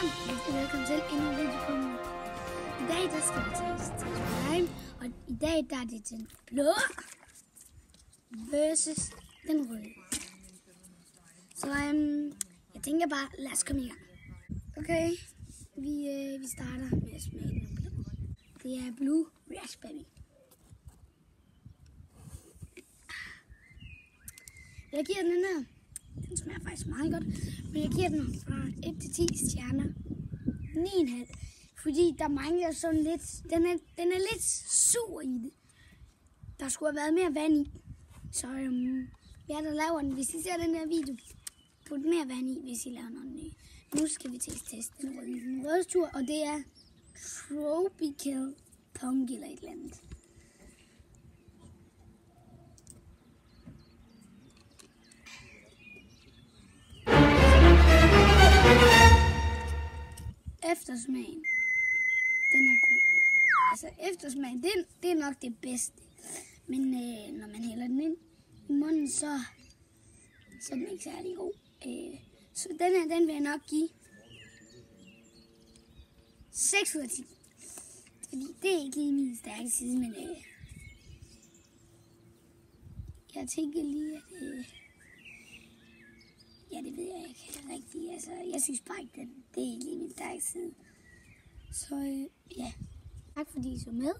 sammen, og velkommen til endnu en video på mig. I dag der skal vi til slime, og i dag der er det den blå versus den røde. Så jeg tænker bare, lad os komme i gang. Okay, vi starter med at smage den blå. Det er Blue Raspberry. Jeg giver den her. Den smager faktisk meget godt, men jeg giver den fra 1 til 10 stjerner. 9,5. Fordi der mangler sådan lidt, den er lidt sur i det. Der skulle have været mere vand i. Så jeg der laver den, hvis I ser den her video, put mere vand i, hvis I laver noget ny. Nu skal vi til at teste den røde tur, og det er Tropical Punk eller et eller andet. Eftersmagen, den er god. Altså eftersmagen, det er nok det bedste. Men når man hælder den ind i munden, så er den ikke særlig god. Så den her, den vil jeg nok give 6 ud af 10. Fordi det er ikke lige min stærke side, men jeg tænker lige, at ja, det ved jeg ikke rigtigt. Altså, jeg synes bare ikke, at det er ikke lige min stærke side. Så ja, tak fordi I så med.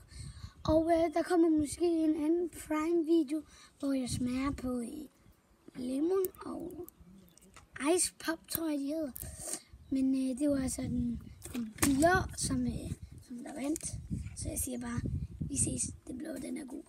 Og der kommer måske en anden Prime-video, hvor jeg smager på lemon og ice pop, tror jeg de hedder. Men det var altså den blå, som der vandt. Så jeg siger bare, vi ses, den blå, den er god.